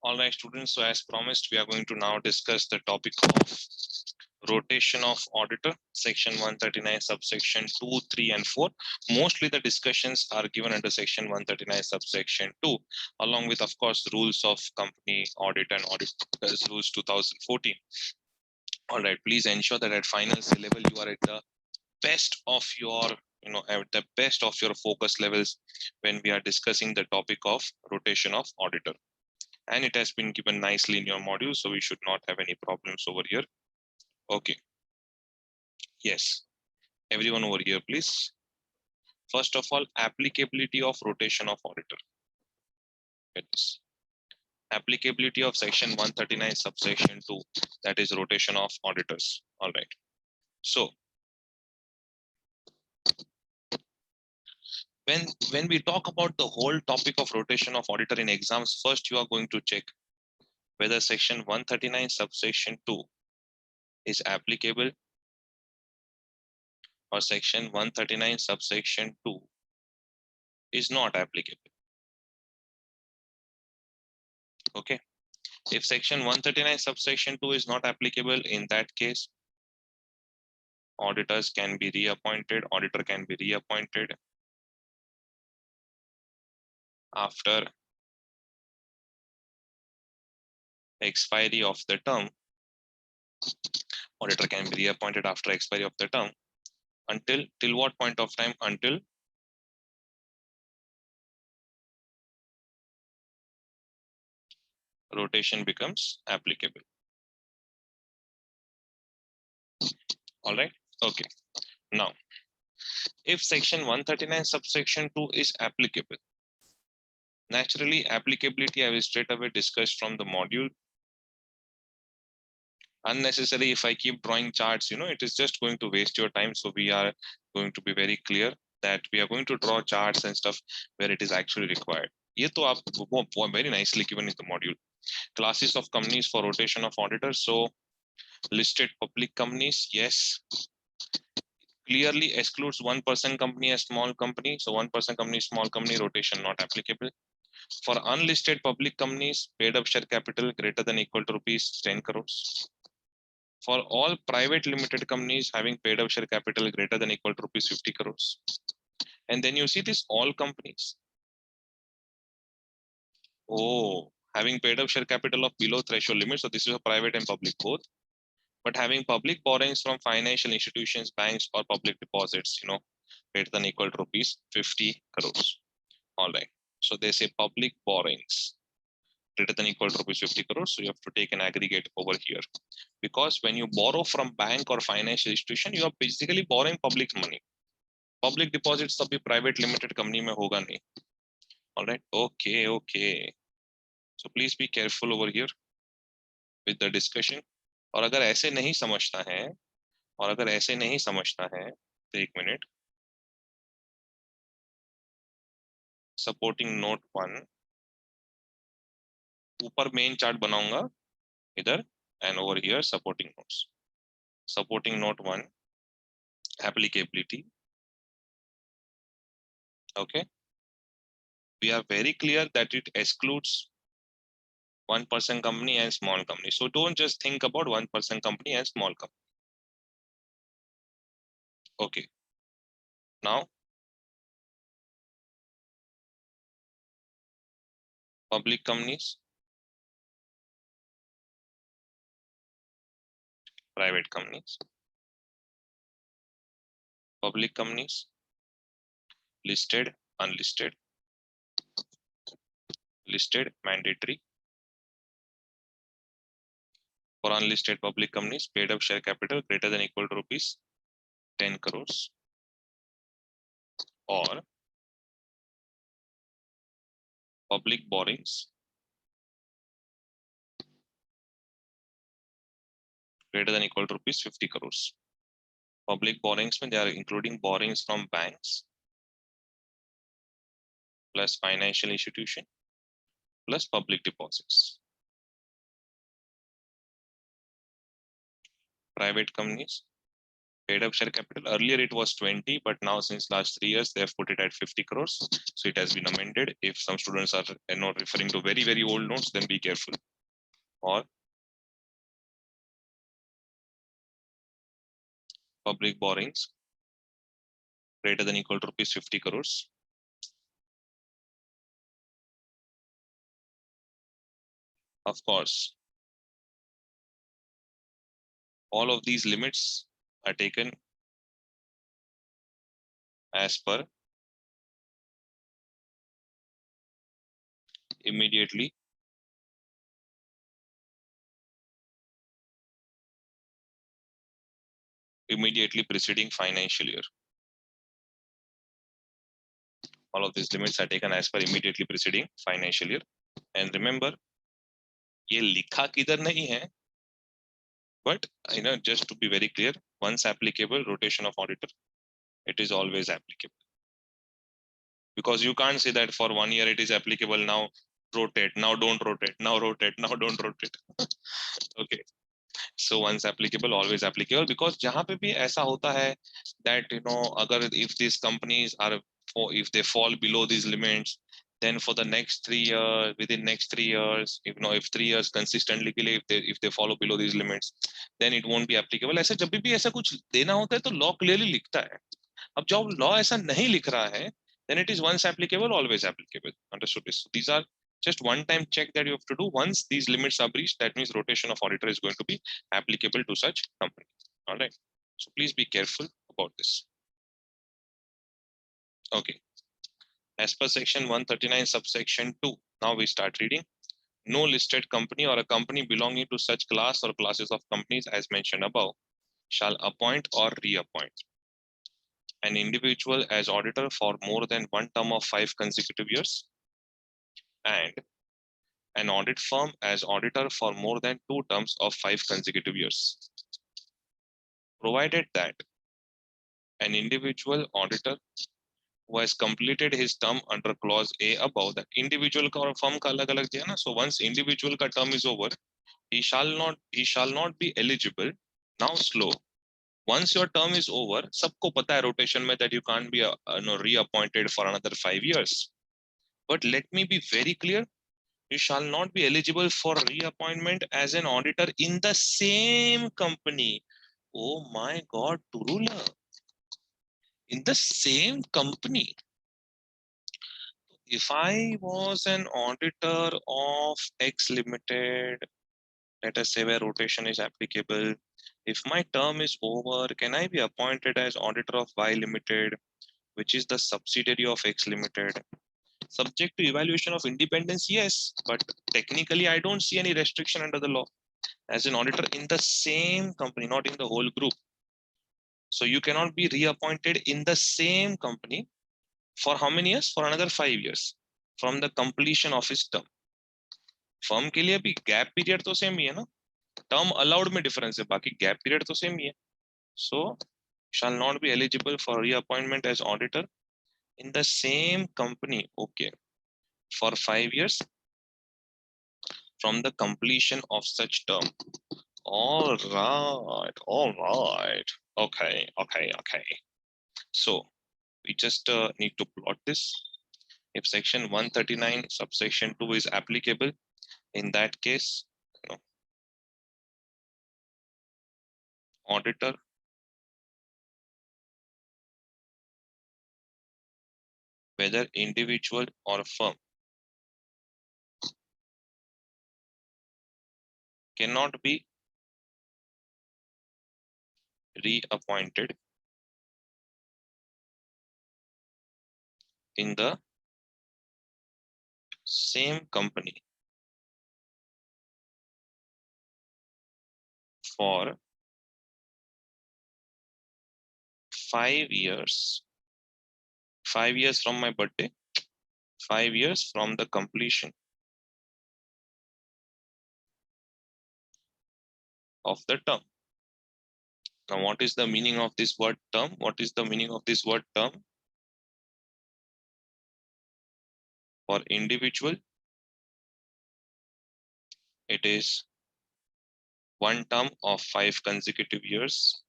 All right, students. So as promised, we are going to now discuss the topic of rotation of auditor, section 139, subsection 2, 3, and 4. Mostly the discussions are given under section 139, subsection 2, along with, of course, rules of company audit and auditors rules 2014. All right, please ensure that at final level, you are at the best of your at the best of your focus levels when we are discussing the topic of rotation of auditor, and it has been given nicely in your module, so we should not have any problems over here. Okay, yes, everyone over here, please. First of all, applicability of rotation of auditor. Yes. Applicability of section 139 subsection 2, that is rotation of auditors. All right, so when we talk about the whole topic of rotation of auditor in exams, first you are going to check whether section 139 subsection 2 is applicable or section 139 subsection 2 is not applicable. Okay, if section 139 subsection 2 is not applicable, in that case auditors can be reappointed, auditor can be reappointed after expiry of the term. Auditor can be reappointed after expiry of the term till what point of time? Until rotation becomes applicable. All right, okay. Now, if section 139 subsection 2 is applicable, naturally applicability I will straight away discuss from the module. Unnecessary if I keep drawing charts, it is just going to waste your time. So we are going to be very clear that we are going to draw charts and stuff where it is actually required. ये तो आप very nicely given in the module. Classes of companies for rotation of auditors. So listed public companies, yes, clearly excludes 1% company as small company. So 1% company, small company, rotation not applicable. For unlisted public companies, paid up share capital greater than equal to rupees 10 crores. For all private limited companies having paid up share capital greater than equal to rupees 50 crores. And then you see this all companies. Oh, having paid up share capital of below threshold limit. So this is a private and public both. But having public borrowings from financial institutions, banks, or public deposits, greater than equal to rupees 50 crores. All right. So they say public borrowings greater than equal to rupees 50 crores. So you have to take an aggregate over here. Because when you borrow from bank or financial institution, you are basically borrowing public money. Public deposits तभी private limited company में होगा नहीं. All right. Okay. So please be careful over here with the discussion. और अगर ऐसे नहीं समझता है, तो एक मिनट. Supporting note 1. ऊपर main chart बनाऊंगा इधर, and over here supporting notes. Supporting note 1, applicability. Okay. We are very clear that it excludes 1% company and small company. So don't just think about 1% company and small company. Okay. Now, public companies, private companies, public companies, listed, unlisted, listed, mandatory. For unlisted public companies, paid up share capital greater than equal to rupees 10 crores, or public borrowings greater than equal to rupees 50 crores. Public borrowings, when they are including borrowings from banks plus financial institution plus public deposits. Private companies, Paid up share capital, earlier it was 20, but now since last 3 years, they have put it at 50 crores. So it has been amended. If some students are not referring to very, very old notes, then be careful. Or public borrowings greater than equal to rupees 50 crores. Of course, all of these limits are taken as per immediately preceding financial year. All of these limits are taken as per immediately preceding financial year. And remember, ये लिखा किधर नहीं है, but just to be very clear, once applicable, rotation of auditor, it is always applicable. Because you can't say that for 1 year it is applicable, now rotate, now don't rotate, now rotate, now don't rotate. Okay. So once applicable, always applicable, because जहाँ पे भी ऐसा होता है that अगर if these companies are, if they fall below these limits, then for the next 3 years, within next 3 years, if 3 years consistently के लिए if they follow below these limits, then it won't be applicable. ऐसा जब भी ऐसा कुछ देना होता है तो law clearly लिखता है. अब जब law ऐसा नहीं लिख रहा है, then it is once applicable, always applicable. Understood this? These are just one-time check that you have to do. Once these limits are breached, that means rotation of auditor is going to be applicable to such company. All right. So please be careful about this. Okay. As per section 139 subsection 2, now we start reading. No listed company or a company belonging to such class or classes of companies as mentioned above shall appoint or reappoint an individual as auditor for more than one term of 5 consecutive years, and an audit firm as auditor for more than 2 terms of 5 consecutive years, provided that an individual auditor who has completed his term under clause A above, that individual का और firm का अलग अलग दिया ना, so once individual का term is over, he shall not be eligible. Now slow. Once your term is over, सबको पता है rotation में that you can't be reappointed for another 5 years. But let me be very clear, you shall not be eligible for reappointment as an auditor in the same company. Oh my God, Turula. In the same company. If I was an auditor of X Limited, let us say where rotation is applicable, if my term is over, can I be appointed as auditor of Y Limited, which is the subsidiary of X Limited? Subject to evaluation of independence, yes, but technically I don't see any restriction under the law as an auditor in the same company, not in the whole group. So you cannot be reappointed in the same company for how many years? For another 5 years from the completion of his term. Firm के लिए भी gap period तो same ही है ना, term allowed में difference है, बाकी gap period तो same ही है. So shall not be eligible for reappointment as auditor in the same company, okay, for 5 years from the completion of such term. All right. Okay. So we just need to plot this. If section 139 subsection 2 is applicable, in that case, auditor whether individual or firm cannot be reappointed in the same company for 5 years. 5 years from my birthday, 5 years from the completion of the term. Now, what is the meaning of this word term? What is the meaning of this word term? For individual, it is one term of 5 consecutive years.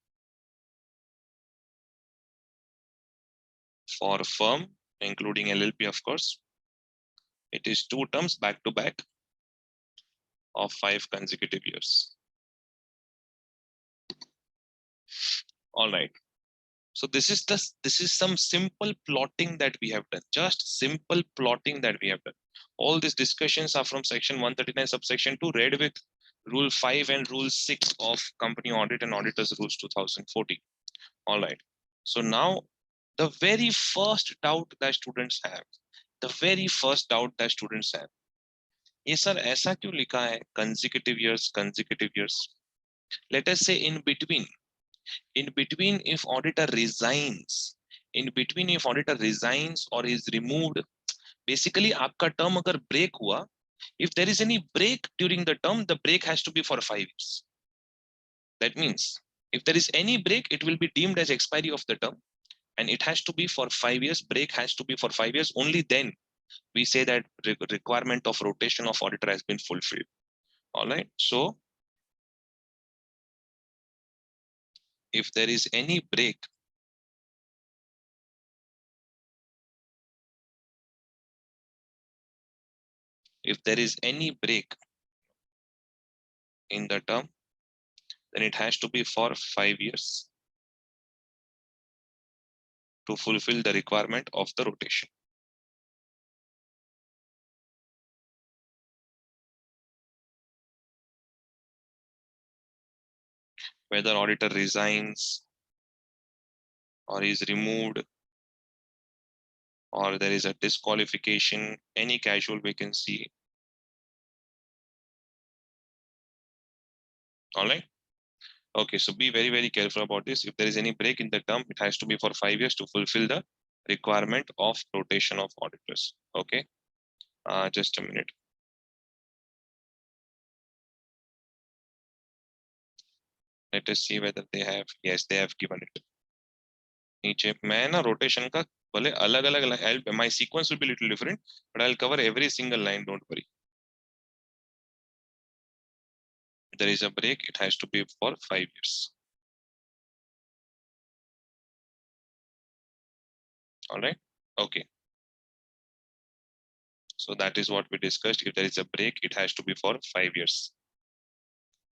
For firm, including LLP, of course, it is 2 terms back to back of 5 consecutive years. All right. So this is some simple plotting that we have done. Just simple plotting that we have done. All these discussions are from section 139 subsection 2, read with rule 5 and rule 6 of company audit and auditors rules 2014. All right. So now the very first doubt that students have, ये sir ऐसा क्यों लिखा है consecutive years? Let us say in between if auditor resigns, or is removed, basically आपका term अगर break हुआ, if there is any break during the term, the break has to be for 5 years. That means if there is any break, it will be deemed as expiry of the term, and it has to be for 5 years. Break has to be for 5 years. Only then we say that requirement of rotation of auditor has been fulfilled. All right. So if there is any break, in the term, then it has to be for 5 years to fulfill the requirement of the rotation. Whether auditor resigns or is removed, or there is a disqualification, any casual vacancy. All right. Okay, so be very, very careful about this. If there is any break in the term, it has to be for 5 years to fulfill the requirement of rotation of auditors. Okay, just a minute. Let us see whether they have. Yes, they have given it. नीचे मैं ना rotation का भले अलग-अलग, my sequence will be little different, but I'll cover every single line. Don't worry. If there is a break, it has to be for 5 years. All right. Okay. So that is what we discussed. If there is a break, it has to be for 5 years.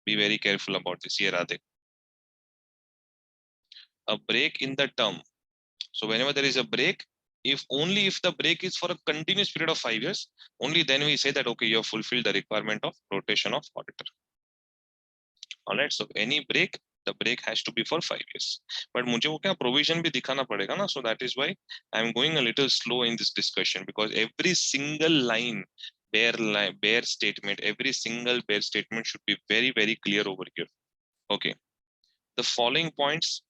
Be very careful about this. Here, Radhe. A break in the term. So whenever there is a break, if the break is for a continuous period of 5 years, only then we say that, okay, you have fulfilled the requirement of rotation of auditor. All right. So any break, the break has to be for 5 years. But मुझे वो क्या provision भी दिखाना पड़ेगा ना. So that is why I'm going a little slow in this discussion, because every single line, bare statement, every single bare statement should be very, very clear over here. Okay. The following points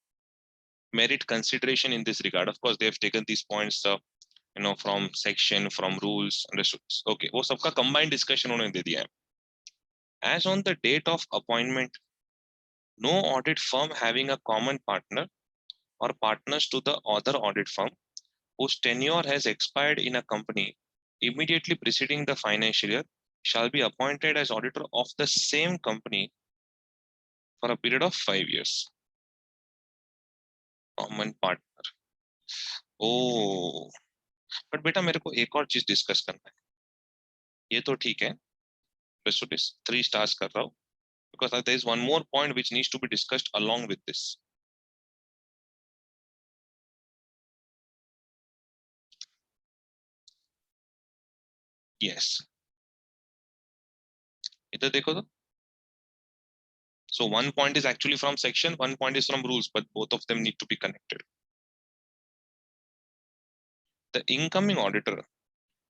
merit consideration in this regard. Of course, they have taken these points, from section, from rules, understood. Okay, वो सबका combined discussion उन्होंने दे दिया है. As on the date of appointment, no audit firm having a common partner or partners to the other audit firm whose tenure has expired in a company immediately preceding the financial year shall be appointed as auditor of the same company for a period of 5 years. Common partner. Oh, but बेटा मेरे को एक और चीज discuss करना है. ये तो ठीक है, 3 stars कर रहा हूँ, because there is one more point which needs to be discussed along with this. Yes. इधर देखो तो. So one point is actually from section, one point is from rules, but both of them need to be connected. The incoming auditor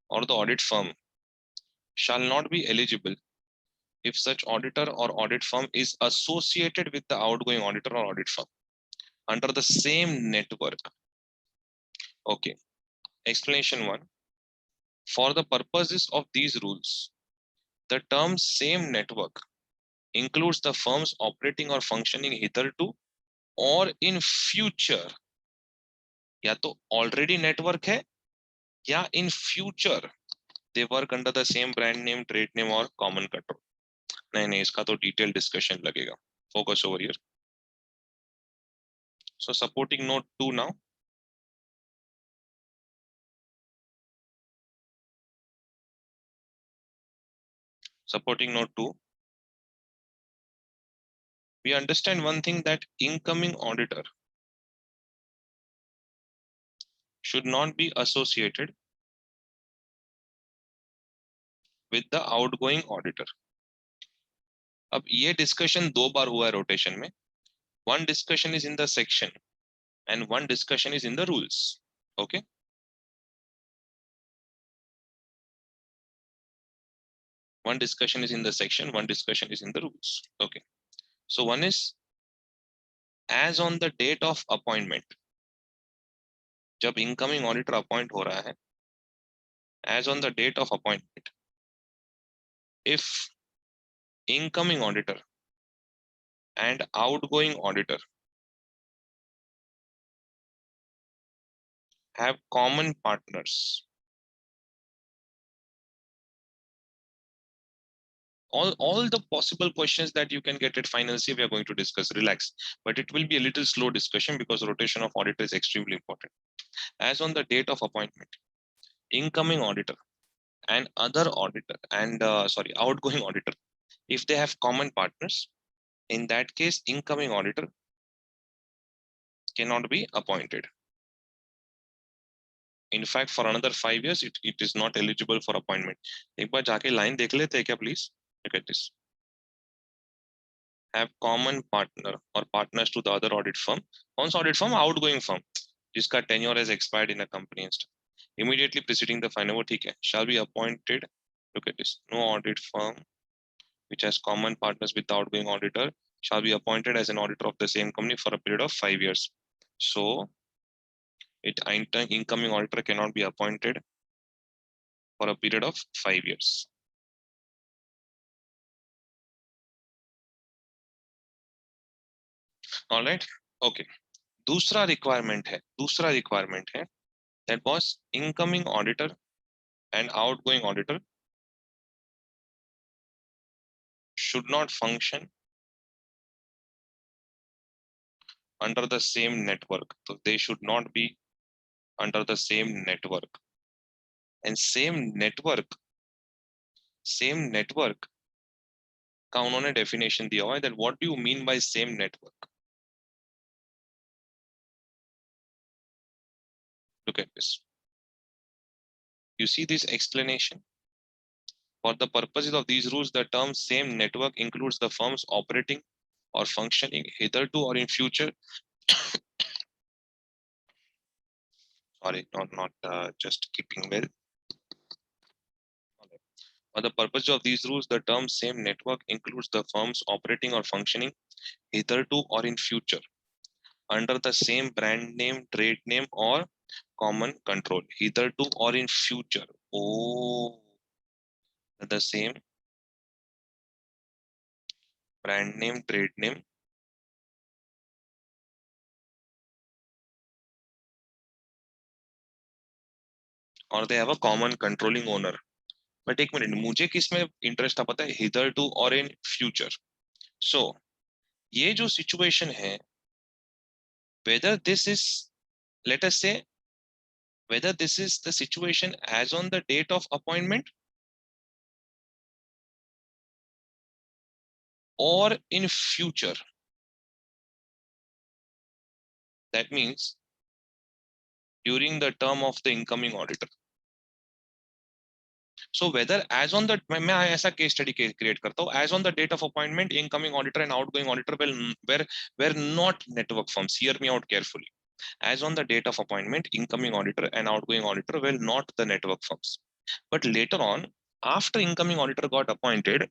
or the audit firm shall not be eligible if such auditor or audit firm is associated with the outgoing auditor or audit firm under the same network. Okay. Explanation 1. For the purposes of these rules, the term same network includes the firms operating or functioning hitherto or in future. या तो already network है, या in future they work under the same brand name, trade name or common control. नहीं, इसका तो detailed discussion लगेगा. Focus over here. So supporting note 2 now. Supporting note 2. We understand one thing, that incoming auditor should not be associated with the outgoing auditor. अब ये discussion 2 बार हुआ है rotation में. One discussion is in the section and one discussion is in the rules. Okay. One discussion is in the section, one discussion is in the rules. Okay. So one is as on the date of appointment. जब incoming auditor appoint हो रहा है, as on the date of appointment, if incoming auditor and outgoing auditor have common partners, all the possible questions that you can get at final C, we are going to discuss. Relax, but it will be a little slow discussion because rotation of auditor is extremely important. As on the date of appointment, incoming auditor and other auditor and outgoing auditor, if they have common partners, in that case incoming auditor cannot be appointed. In fact, for another 5 years, it is not eligible for appointment. एक बार जाके line देख लेते हैं क्या, please? Look at this. Have common partner or partners to the other audit firm. कौन सा audit firm? Outgoing firm, जिसका tenure has expired in a company and stuff. Immediately preceding the final, वो ठीक है, shall be appointed. Look at this. No audit firm which has common partners with the outgoing auditor shall be appointed as an auditor of the same company for a period of 5 years. So incoming auditor cannot be appointed for a period of 5 years. All right. Okay. दूसरा requirement है that was incoming auditor and outgoing auditor should not function under the same network. So they should not be under the same network. And same network का उन्होंने definition दिया हुआ है, that what do you mean by same network? Look at this. You see this explanation? For the purposes of these rules, the term same network includes the firms operating or functioning hitherto or in future. Sorry, not just keeping well. For the purpose of these rules, the term same network includes the firms operating or functioning hitherto or in future under the same brand name, trade name, or common control. Hitherto or in future. Oh, the same brand name, trade name, or they have a common controlling owner. But एक minute, मुझे किसमें interest था पता है? hitherto or in future. So ये जो situation है, whether this is, let us say, whether this is the situation as on the date of appointment or in future. That means during the term of the incoming auditor. So whether as on the, मैं ऐसा case study create करता हूँ, as on the date of appointment, incoming auditor and outgoing auditor were not network firms. Hear me out carefully. As on the date of appointment, incoming auditor and outgoing auditor were not the network firms. But later on, after incoming auditor got appointed,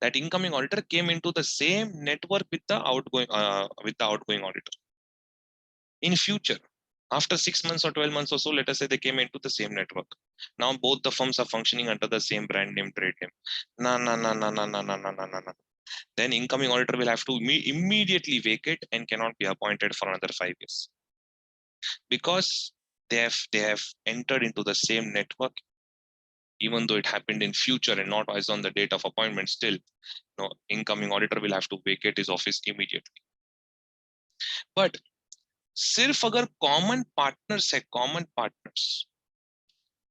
that incoming auditor came into the same network with the outgoing auditor. In future, after 6 months or 12 months or so, let us say they came into the same network. Now both the firms are functioning under the same brand name, trade name. No. Then incoming auditor will have to immediately vacate and cannot be appointed for another 5 years. Because they have entered into the same network, even though it happened in future and not as on the date of appointment, still, no, incoming auditor will have to vacate his office immediately. But सिर्फ अगर common partners है, common partners,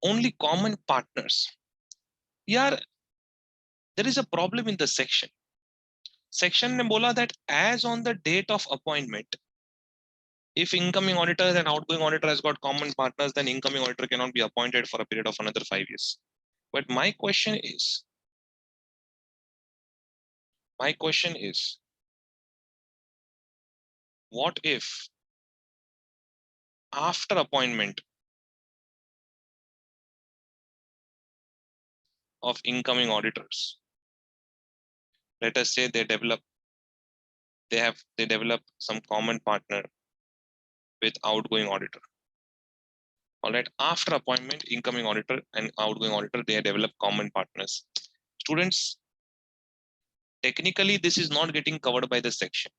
only common partners, यार there is a problem in the section. Section ने बोला that as on the date of appointment, if incoming auditor and outgoing auditor has got common partners, then incoming auditor cannot be appointed for a period of another 5 years. But my question is, what if after appointment of incoming auditors, let us say they develop some common partner with outgoing auditor. All right, after appointment, incoming auditor and outgoing auditor, they develop common partners. Students, technically this is not getting covered by the section.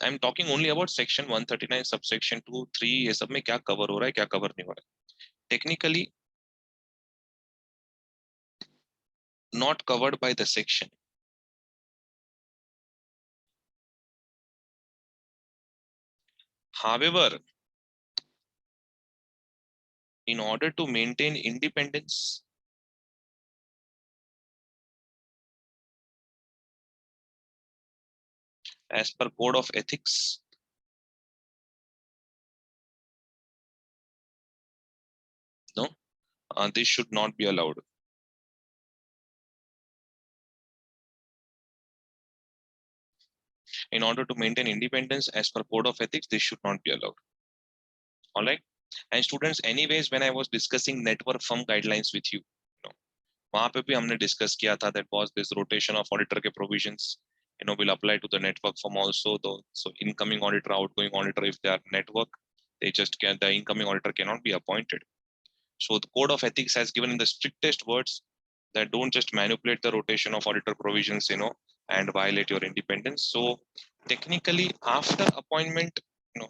I'm talking only about section 139 subsection 2, 3, ये सब में क्या cover हो रहा है, क्या cover नहीं हो रहा है. Technically not covered by the section. However, in order to maintain independence, as per code of ethics, no, this should not be allowed. In order to maintain independence as per code of ethics, this should not be allowed. All right. And students, anyways, when I was discussing network firm guidelines with you, वहां पे भी हमने discuss किया था that was this rotation of auditor के provisions, will apply to the network firm also. Though, so incoming auditor, outgoing auditor, if they are network, the incoming auditor cannot be appointed. So the code of ethics has given in the strictest words that don't just manipulate the rotation of auditor provisions, and violate your independence. So technically, after appointment,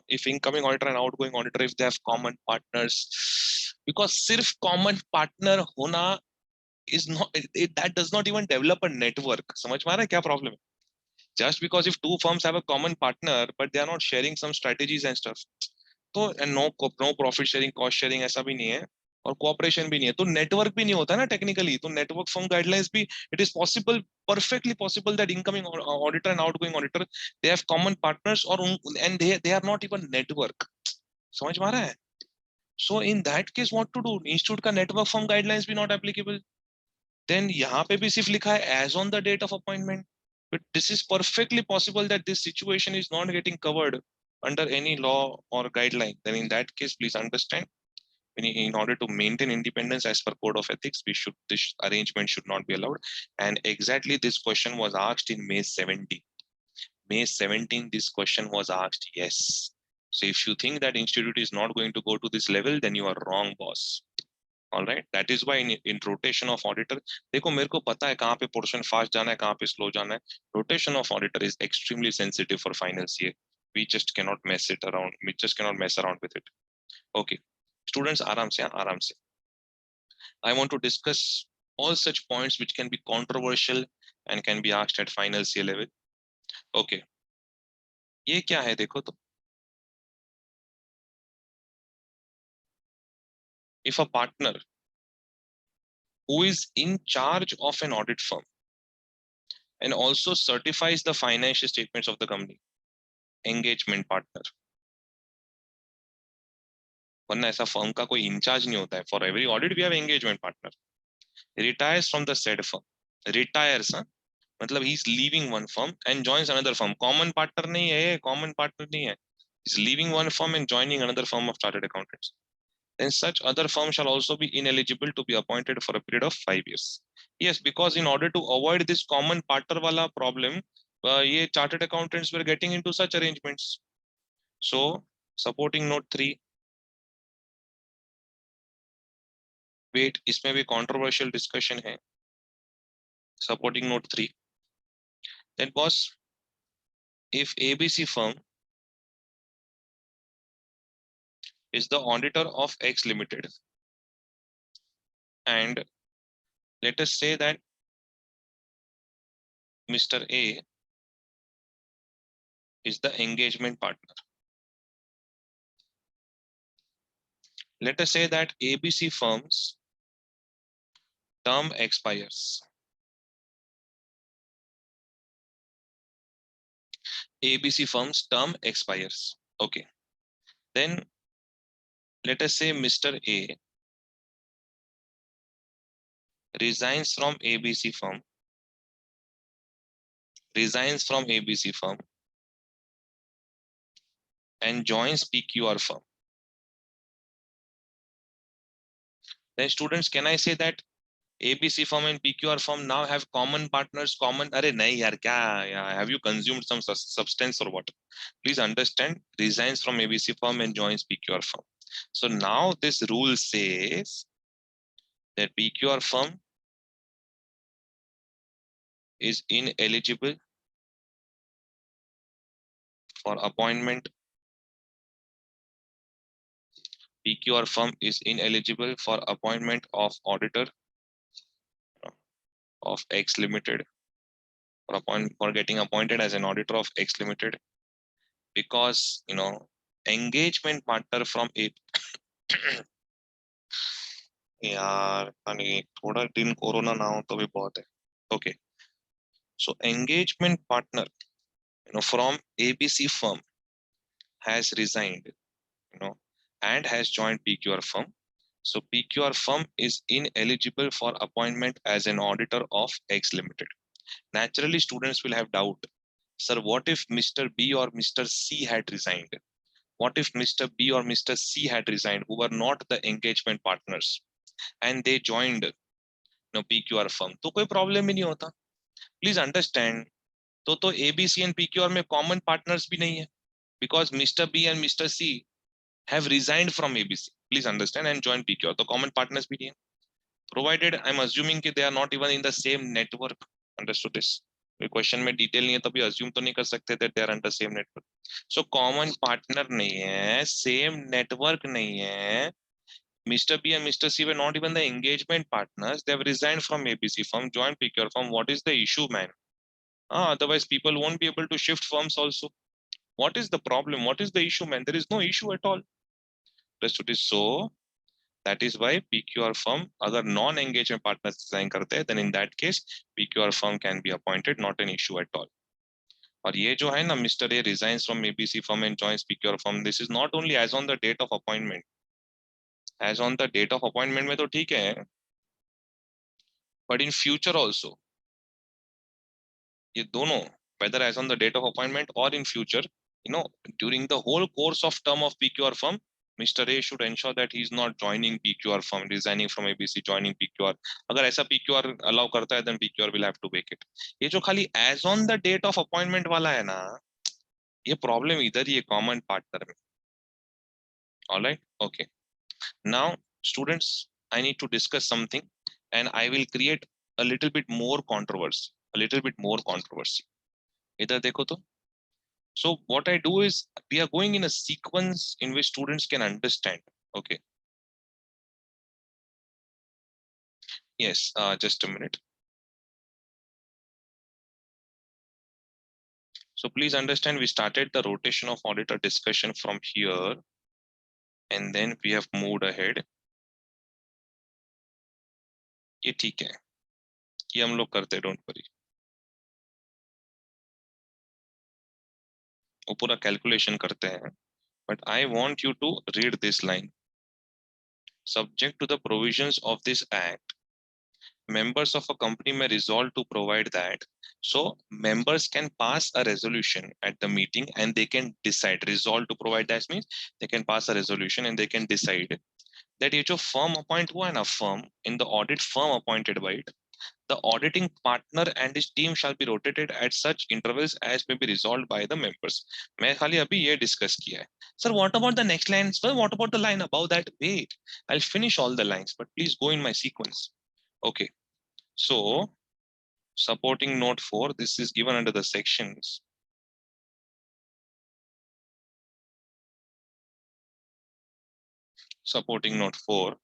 if incoming auditor and outgoing auditor, if they have common partners, because sirf common partner hona is not, that does not even develop a network. समझ में आ रहा है क्या problem है? Just because if two firms have a common partner, but they are not sharing some strategies and stuff, तो no profit sharing, cost sharing ऐसा भी नहीं है, और कोऑपरेशन भी नहीं है, तो नेटवर्क भी नहीं होता ना टेक्निकली. तो नेटवर्क फर्म गाइडलाइंस भी, it is possible, perfectly possible that incoming auditor and outgoing auditor, they have common partners, or and they are not even network. समझ में आ रहा है? So in that case, what to do? Institute का network firm guidelines भी not applicable. Then यहाँ पे भी सिर्फ लिखा है as on the date of appointment. But this is perfectly possible that this situation is not getting covered under any law or guideline. Then in that case, please understand, in order to maintain independence as per code of ethics, this arrangement should not be allowed. And exactly this question was asked in May 17. May 17, this question was asked. Yes. So if you think that institute is not going to go to this level, then you are wrong, boss. All right, that is why in rotation of auditor, देखो मेरे को पता है कहाँ पे portion fast जाना है, कहाँ पे slow जाना है. Rotation of auditor is extremely sensitive for finance year. We just cannot mess around with it. Okay, students, आराम से. I want to discuss all such points which can be controversial and can be asked at final CA level. Okay, ये क्या है देखो तो. If a partner who is in charge of an audit firm and also certifies the financial statements of the company, engagement partner. वरना ऐसा firm का कोई in charge नहीं होता है. For every audit we have engagement partner. Retires from the said firm. Retires, मतलब he is leaving one firm and joins another firm. Common partner नहीं है, कॉमन पार्टनर नहीं है. Is leaving one firm and joining another firm of chartered accountants. Then such other firm shall also be ineligible to be appointed for a period of 5 years. Yes, because in order to avoid this common partner wala problem, ये chartered accountants were getting into such arrangements. So supporting note 3. Wait, इसमें भी controversial discussion है. Supporting note 3. Then boss, if ABC firm is the auditor of X Limited, and let us say that Mr. A is the engagement partner. Let us say that ABC firm's term expires. ABC firm's term expires. Okay. Then let us say Mr. A resigns from ABC firm, and joins PQR firm. Then students, can I say that ABC firm and PQR firm now have common partners, common? Arey nahi yaar, kya? Have you consumed some substance or what? Please understand, resigns from ABC firm and joins PQR firm. So now this rule says that PQR firm is ineligible for appointment. PQR firm is ineligible for appointment of auditor of X Limited, for getting appointed as an auditor of X Limited, because engagement partner from a यार नहीं, थोड़ा दिन corona ना हो तो भी बहुत है. Okay, so engagement partner from ABC firm has resigned, and has joined PQR firm. So PQR firm is ineligible for appointment as an auditor of X Limited. Naturally, students will have doubt. Sir, what if Mr. B or Mr. C had resigned? What if Mr. B or Mr. C had resigned, who were not the engagement partners, and they joined PQR firm? तो कोई problem ही नहीं होता. Please understand. तो ABC and PQR में common partners भी नहीं है, because Mr. B and Mr. C have resigned from ABC. Please understand, and joined PQR. तो common partners भी नहीं है. Provided I'm assuming कि they are not even in the same network. Understood this? Question में detail नहीं है तभी assume तो नहीं कर सकते that they are under same network. So common partner नहीं है, सेम नेटवर्क नहीं है. Mr. B and Mr. C were not even the engagement partners. They have resigned from ABC firm, joined PQR firm. What is the issue, man? Otherwise, people won't be able to shift firms also. What is the problem? What is the issue, man? There is no issue at all. Understood this? So that is why PQR firm, अगर non-engagement partners resign करते हैं, then in that case PQR firm can be appointed, not an issue at all. और ये जो है ना, Mr. A resigns from ABC firm and joins PQR firm, this is not only as on the date of appointment. As on the date of appointment में तो ठीक है, but in future also, ये दोनों, whether as on the date of appointment or in future, during the whole course of term of PQR firm, Mr. A should ensure that he is not joining PQR firm, resigning from ABC, joining PQR. अगर ऐसा PQR allow करता है, then PQR will have to vacate. ये जो खाली as on the date of appointment वाला है ना, ये problem इधर ही है common partner में. All right, okay. Now, students, I need to discuss something, and I will create a little bit more controversy. इधर देखो तो. So what I do is, we are going in a sequence in which students can understand. Okay. Yes, just a minute. So please understand, we started the rotation of auditor discussion from here, and then we have moved ahead. ये ठीक है, ये हम लोग करते, don't worry. वो पूरा calculation करते हैं, but I want you to read this line. Subject to the provisions of this act, members of a company may resolve to provide that. So members can pass a resolution at the meeting, and they can decide. Resolve to provide, that means they can pass a resolution and they can decide that ये जो firm appoint हुआ है ना, firm in the audit firm appointed by it, the auditing partner and his team shall be rotated at such intervals as may be resolved by the members. मैं खाली अभी ये discuss किया है. Sir, what about the next line? Sir, what about the line above that? Wait, I'll finish all the lines, but please go in my sequence. Okay, so supporting note 4, this is given under the sections. Supporting note 4.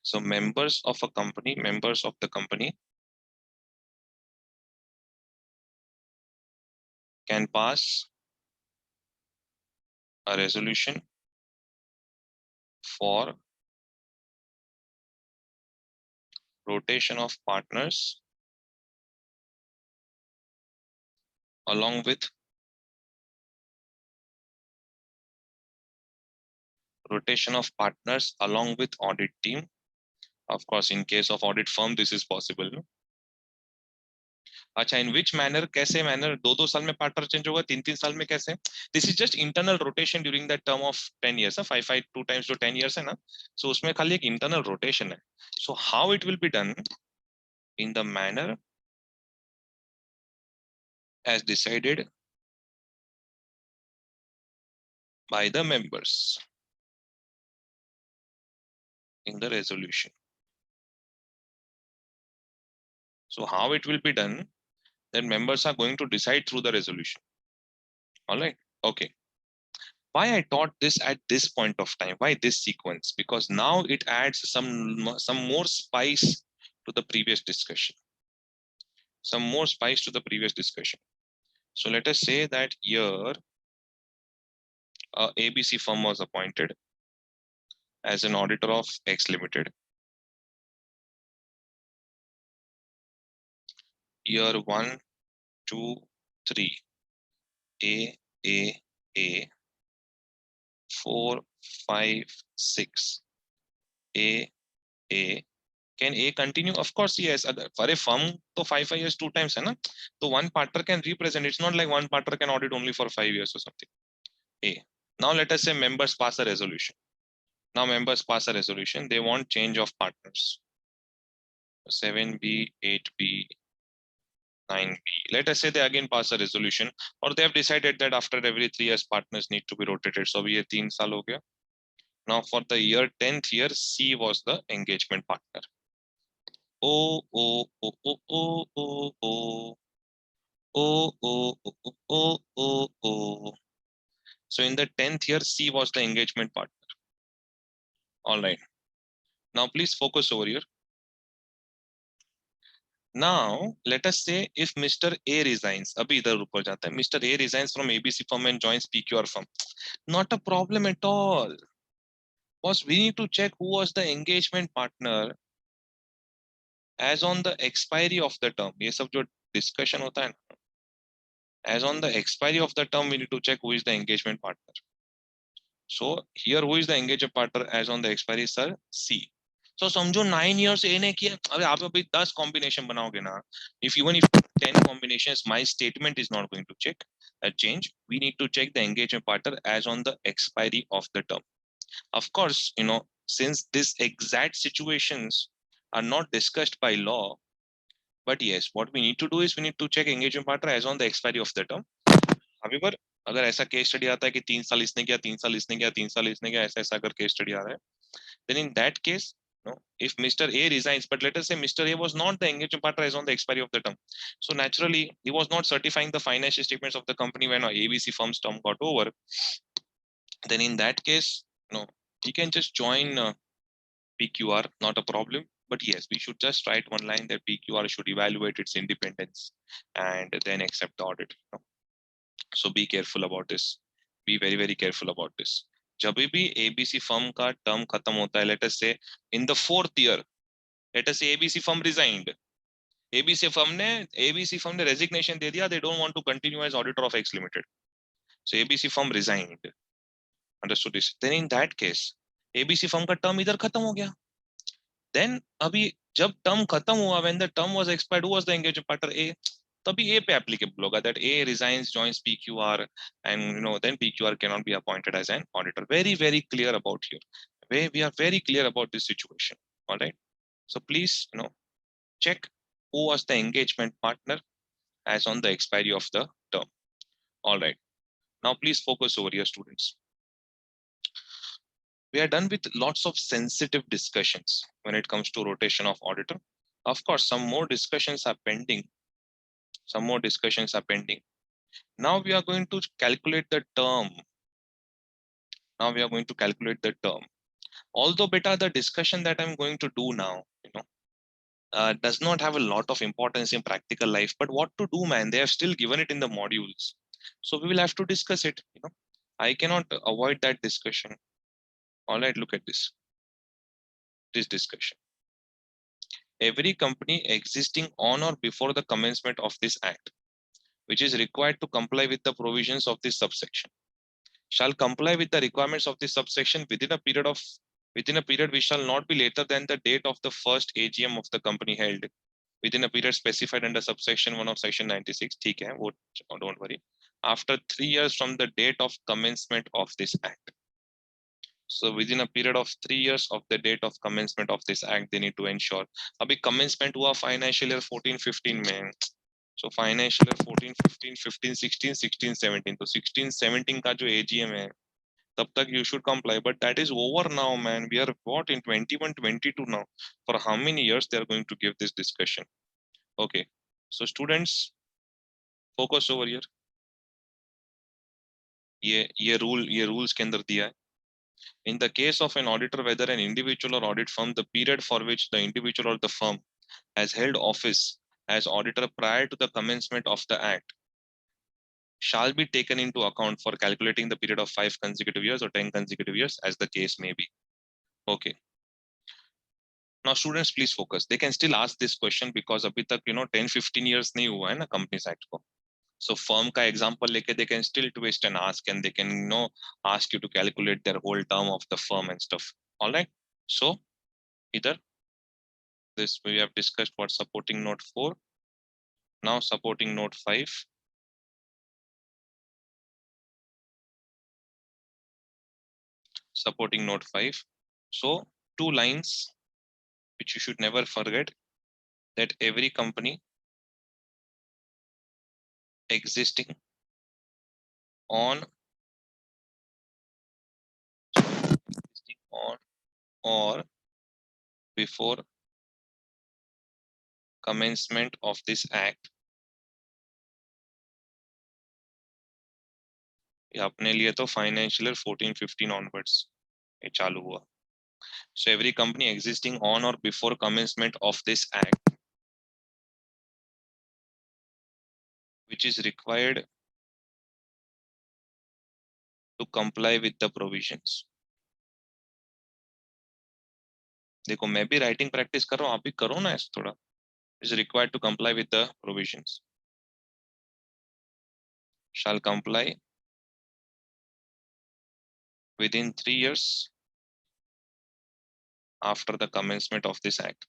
So members of the company can pass a resolution for rotation of partners along with rotation of partners along with audit team. Of course, in case of audit firm, this is possible. अच्छा, in which manner, कैसे manner, 2-2 साल में partner change होगा, 3-3 साल में कैसे? This is just internal rotation during that term of 10 years, 5 2 times to 10 years है ना? So उसमें खाली एक internal rotation है. So how it will be done? In the manner as decided by the members in the resolution. So how it will be done? Then members are going to decide through the resolution. All right. Okay. Why I taught this at this point of time? Why this sequence? Because now it adds some more spice to the previous discussion. Some more spice to the previous discussion. So let us say that here ABC firm was appointed as an auditor of X Limited. Year 1, 2, 3. A 4, 5, 6. A. Can A continue? Of course, yes. For a firm, so 5 years 2 times, hai na? So one partner can represent. It's not like one partner can audit only for 5 years or something. A. Now let us say members pass a resolution. Now members pass a resolution. They want change of partners. 7B, 8B, 9B. Let us say they again pass a resolution, or they have decided that after every 3 years partners need to be rotated. So we 3 saal ho gaya. Now for the year 10th year, C was the engagement partner. Oh, oh, oh, oh, oh, oh, oh. Oh, oh, oh, oh, oh, oh, oh. So in the 10th year, C was the engagement partner. All right. Now please focus over here. Now let us say if Mr. A resigns, abhi idhar upar jata hai. Mr. A resigns from ABC firm and joins PQR firm. Not a problem at all. Because we need to check who was the engagement partner as on the expiry of the term. ये सब जो discussion होता है ना, as on the expiry of the term, we need to check who is the engagement partner. So here who is the engagement partner as on the expiry, sir? C. So समझो 9 years A ने किया, अबे आप अभी 10 combination बनाओगे ना, if even if 10 combinations, my statement is not going to check a change. We need to check the engagement partner as on the expiry of the term. Of course, you know, since these exact situations are not discussed by law, but yes, what we need to do is we need to check engagement partner as on the expiry of the term. However, अगर ऐसा case study आता है कि 3 साल इसने किया, 3 साल इसने किया, 3 साल इसने किया, ऐसा ऐसा अगर केस स्टडी आ रहा है, then in that case, no, if Mr. A resigns, but let us say Mr. A was not the engagement partner as on the expiry of the term, so naturally he was not certifying the financial statements of the company when ABC firm's term got over, then in that case, no, he can just join PQR, not a problem. But yes, we should just write one line that PQR should evaluate its independence and then accept the audit. No? So be careful about this. Be very, very careful about this. जब भी ABC firm का term खत्म होता है, let us say in the 4th year, let us say ABC firm resigned. ABC firm ने resignation दे दिया. They don't want to continue as auditor of X Limited. So ABC firm resigned. Understood this? Then in that case, ABC firm का term इधर खत्म हो गया. Then अभी जब term खत्म हुआ, when the term was expired, who was the engagement partner? A. तभी A पे applicable होगा that A resigns, joins PQR, and you know then PQR cannot be appointed as an auditor. Very, very clear about here. We are very clear about this situation. All right. So please, you know, check who was the engagement partner as on the expiry of the term. All right. Now please focus over here, students. We are done with lots of sensitive discussions when it comes to rotation of auditor. Of course, some more discussions are pending. Some more discussions are pending. Now we are going to calculate the term. Now we are going to calculate the term. Although beta, the discussion that I'm going to do now, you know, does not have a lot of importance in practical life, but what to do, man? They have still given it in the modules. So we will have to discuss it, you know. I cannot avoid that discussion. All right, look at this discussion. Every company existing on or before the commencement of this act, which is required to comply with the provisions of this subsection, shall comply with the requirements of this subsection within a period which shall not be later than the date of the first AGM of the company held within a period specified under subsection 1 of section 96. ठीक है, वो don't worry. After 3 years from the date of commencement of this act. So within a period of 3 years of the date of commencement of this act, they need to ensure. अभी commencement हुआ financial year 14-15 में. So financial year 14-15, 15-16, 16-17. तो 16-17 का जो AGM है, तब तक you should comply. But that is over now, man. We are what in 21-22 now. For how many years they are going to give this discussion? Okay. So students, focus over here. ये rules के अंदर दिया है. In the case of an auditor, whether an individual or audit firm, the period for which the individual or the firm has held office as auditor prior to the commencement of the act shall be taken into account for calculating the period of 5 consecutive years or 10 consecutive years, as the case may be. Okay. Now students, please focus. They can still ask this question because abhi tak 10-15 years nahi hua hai na Companies Act ko. So firm ka example leke they can still twist and ask, and they can ask you to calculate their whole term of the firm and stuff. All right. So either this we have discussed what supporting note 4. Now supporting note 5. Supporting note 5. So 2 lines which you should never forget, that every company existing on or before commencement of this act, ये अपने लिए तो financial year 14-15 onwards ये चालू हुआ. So every company existing on or before commencement of this act which is required to comply with the provisions. देखो मैं भी writing practice कर रहा हूँ, आप भी करो ना ऐसा थोड़ा. Is required to comply with the provisions. Shall comply within 3 years after the commencement of this act.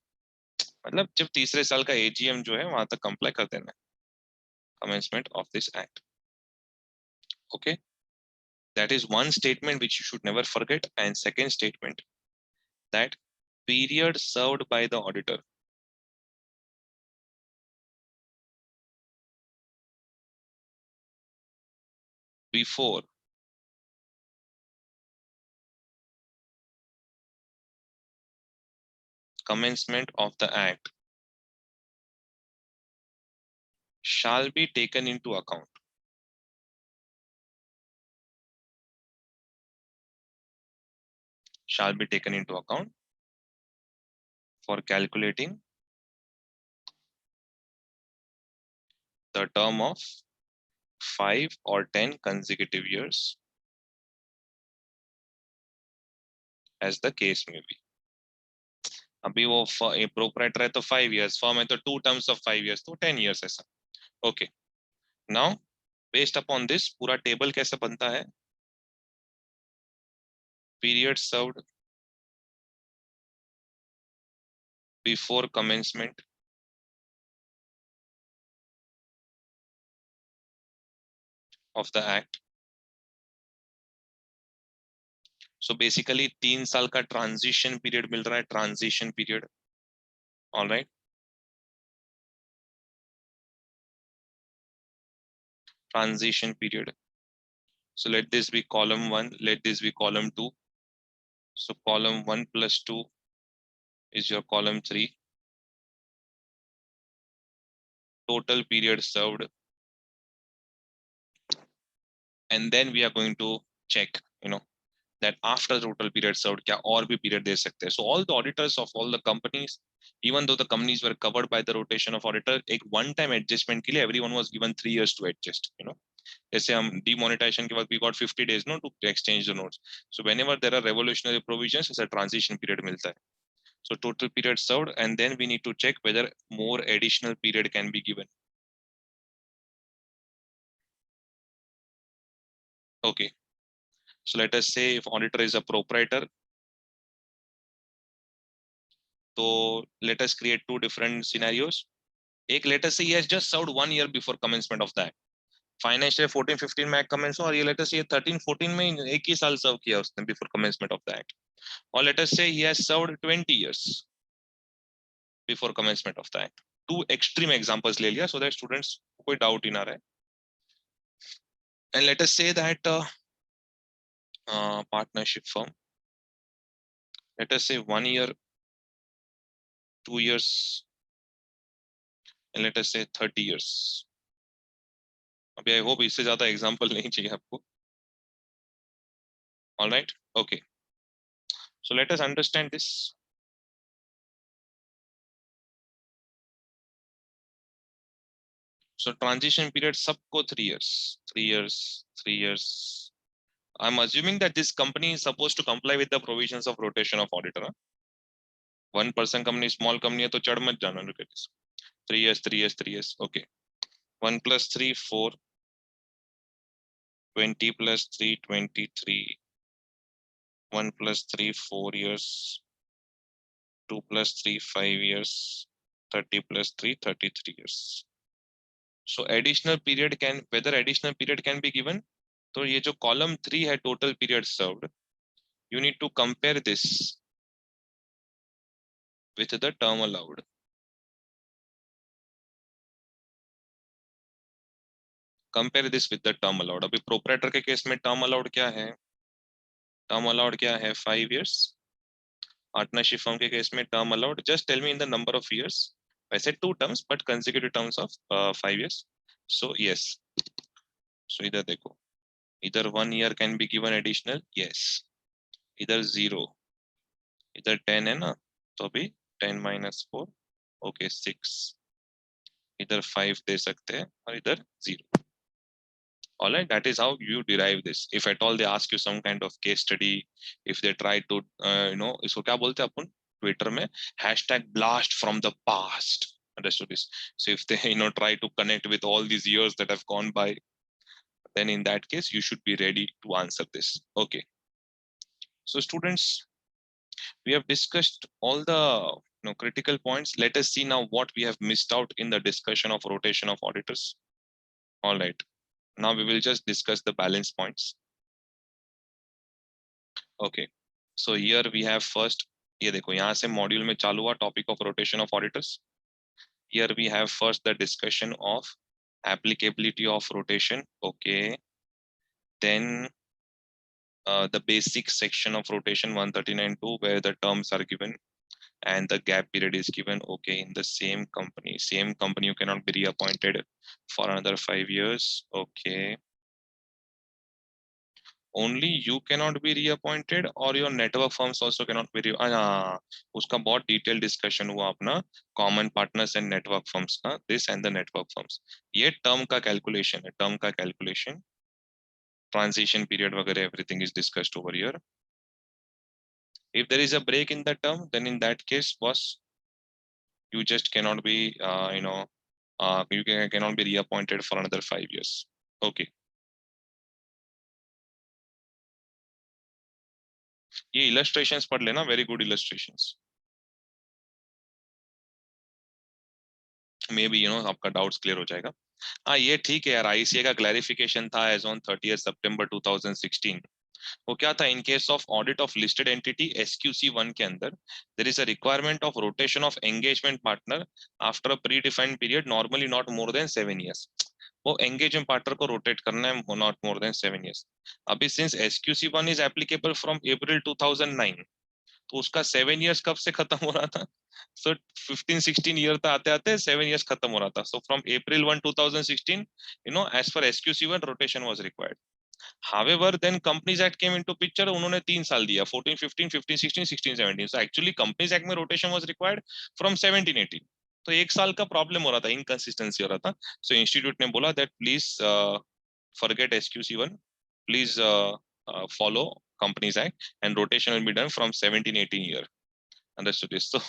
मतलब जब तीसरे साल का AGM जो है वहां तक कंप्लाई कर देना है. Commencement of this act. Okay, that is one statement which you should never forget. And second statement, that period served by the auditor before commencement of the act shall be taken into account. Shall be taken into account for calculating the term of 5 or 10 consecutive years, as the case may be. अभी वो proprietor है तो 5 years, firm है तो 2 terms of 5 years, तो 10 years ऐसा. Okay. Now based upon this पूरा table कैसे बनता है? Period served before commencement of the act. So basically 3 साल का transition period मिल रहा है, transition period. All right. Transition period. So let this be column 1, let this be column 2. So column 1 plus 2 is your column 3. Total period served. And then we are going to check, that after total period served, kya aur bhi period de sakte hai. So all the auditors of all the companies, even though the companies were covered by the rotation of auditor, एक one time adjustment के लिए everyone was given 3 years to adjust. जैसे हम demonetization के बाद we got 50 days to exchange the notes. So whenever there are revolutionary provisions, it's a transition period मिलता है. So total period served, and then we need to check whether more additional period can be given. Okay. So let us say if auditor is a proprietor, so let us create two different scenarios. एक let us say he has just served 1 year before commencement of that. Financial 14-15 में commence और ये let us say 13-14 में एक ही साल serve किया उसने before commencement of that. Or let us say he has served 20 years before commencement of that. Two extreme examples ले लिया so that students कोई doubt ही ना रहे. And let us say that partnership firm, let us say 1 year, 2 years, and let us say 30 years. अभी I hope इससे ज़्यादा example नहीं चाहिए आपको. All right, okay. So let us understand this. So transition period सबको 3 years, 3 years, 3 years. I'm assuming that this company is supposed to comply with the provisions of rotation of auditor. 1% company, small company है तो चढ़ मत जाना. Look at this. 3 years, 3 years, 3 years. Okay. 1 plus 3, 4. 20 plus 3, 23. 1 plus 3, 4 years. 2 plus 3, 5 years. 30 plus 3, 33 years. So additional period can, whether additional period can be given. तो ये जो column 3 है total period served, you need to compare this with the term allowed. Compare this with the term allowed. अभी proprietor के case में term allowed क्या है? Term allowed क्या है? 5 years. Partnership firm के केस में term allowed. Just tell me in the number of years. I said 2 terms, but consecutive terms of 5 years. So yes. So इधर देखो. Either 1 year can be given additional. Yes. Either 0. Either 10 है ना? तो अभी 10 minus 4. Okay, 6. इधर 5 दे सकते हैं और इधर 0. All right, that is how you derive this. If at all they ask you some kind of case study, if they try to इसको क्या बोलते हैं अपन ट्विटर में #blast from the past. Understood this? So if they try to connect with all these years that have gone by, then in that case you should be ready to answer this. Okay. So students, we have discussed all the critical points. Let us see now what we have missed out in the discussion of rotation of auditors. All right. Now we will just discuss the balance points. Okay. So here we have first, ये देखो यहाँ से module में चालू हुआ topic of rotation of auditors. Here we have first the discussion of applicability of rotation. Okay. Then the basic section of rotation 139.2 where the terms are given and the gap period is given. Okay, in the same company you cannot be reappointed for another 5 years. Okay. Only you cannot be reappointed or your network firms also cannot be उसका बहुत detailed discussion हुआ अपना common partners and network firms का, this and the network firms. ये term का calculation है, term का calculation, transition period वगैरह everything is discussed over here. If there is a break in the term, then in that case boss, you just cannot be you cannot be reappointed for another 5 years. Okay. ये illustrations पढ़ लेना, very good illustrations. May be आपका doubts clear हो जाएगा. हाँ ये ठीक है यार, आईसीए का क्लैरिफिकेशन था एज ऑन 30 सितंबर 2016. वो क्या था, in case of audit of listed entity SQC1 के अंदर there is a requirement of rotation of engagement partner after a pre defined period, normally not more than 7 years. वो engagement partner को rotate करना है not more than 7 years. अभी since SQC1 is applicable from April 2009, तो उसका 7 years कब से खत्म हो रहा था? So 15-16 year तक आते आते 7 years खत्म हो रहा था. So from April 1, 2016, as for SQC1 rotation was required. However, then Companies Act came into picture. उन्होंने 3 साल दिया, 14, 15, 15, 16, 16, 17. So actually Companies Act में rotation was required from 17, 18. तो 1 साल का प्रॉब्लम हो रहा था, इनकंसिस्टेंसी हो रहा था. So इंस्टीट्यूट ने बोला that please forget SQC1, please follow Companies Act and rotation will be done from 17, 18 year. Understood this? So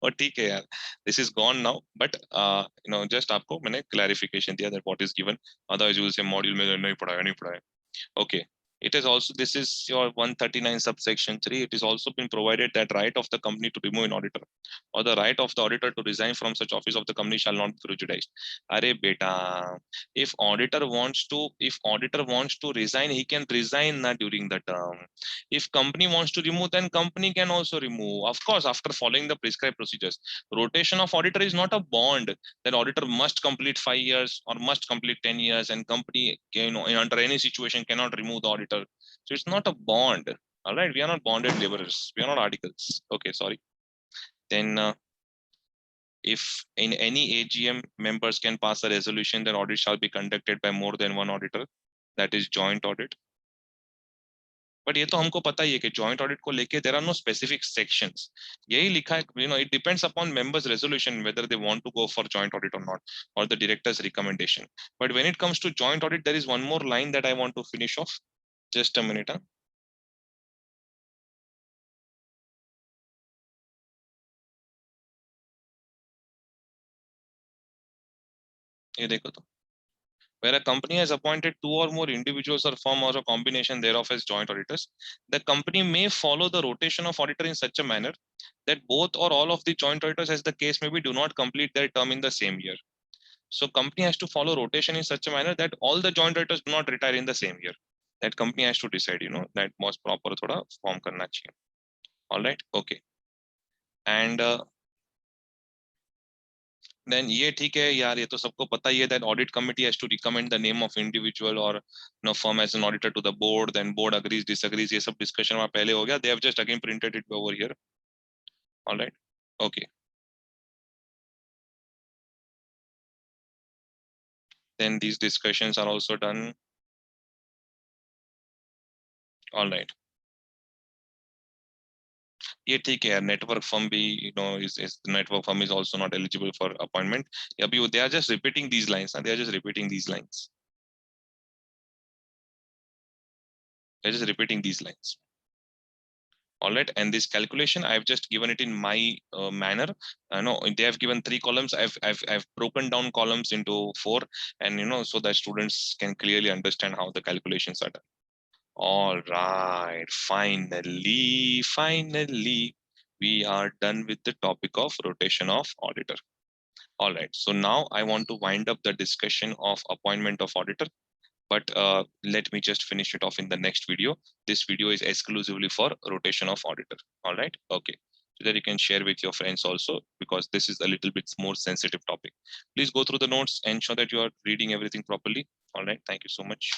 और ठीक है यार, this is gone now, but just आपको मैंने clarification दिया that what is given, otherwise you will say module में नहीं पढ़ाया. Okay, It is also, this is your 139 subsection 3. It is also been provided that right of the company to remove an auditor or the right of the auditor to resign from such office of the company shall not be prejudiced. Are beta, if auditor wants to resign, he can resign na during the term. If company wants to remove, then company can also remove. Of course, after following the prescribed procedures. Rotation of auditor is not a bond that auditor must complete 5 years or must complete 10 years, and company, under any situation cannot remove the auditor. So it's not a bond. All right, we are not bonded laborers, we are not articles. Okay, sorry. Then if in any AGM members can pass a resolution that audit shall be conducted by more than one auditor, that is joint audit. But ये तो हमको पता ही है कि joint audit को लेके there are no specific sections. यही लिखा है, it depends upon members resolution whether they want to go for joint audit or not, और the directors recommendation. But when it comes to joint audit there is one more line that I want to finish off. Just a minute. ये देखो तो, where a company has appointed 2 or more individuals or firm or a combination thereof as joint auditors, the company may follow the rotation of auditor in such a manner that both or all of the joint auditors, as the case may be, do not complete their term in the same year. So company has to follow rotation in such a manner that all the joint auditors do not retire in the same year. That company has to decide, that most proper thoda form karna chahiye. All right, okay. And then ये ठीक है यार, ये तो सबको पता ही है that audit committee has to recommend the name of individual or firm as an auditor to the board, then board agrees disagrees, ये सब discussion वहाँ पहले हो गया. They have just again printed it over here. All right, okay. Then these discussions are also done. All right. ये ठीक है यार, network firm भी is network firm is also not eligible for appointment. अभी they are just repeating these lines. They are just repeating these lines. They're just repeating these lines. All right, and this calculation I've just given it in my manner. No, they have given 3 columns. I've broken down columns into 4, and so that students can clearly understand how the calculations are done. All right, finally, we are done with the topic of rotation of auditor. All right, so now I want to wind up the discussion of appointment of auditor, but let me just finish it off in the next video. This video is exclusively for rotation of auditor. All right, okay, so that you can share with your friends also, because this is a little bit more sensitive topic. Please go through the notes, ensure that you are reading everything properly. All right, thank you so much.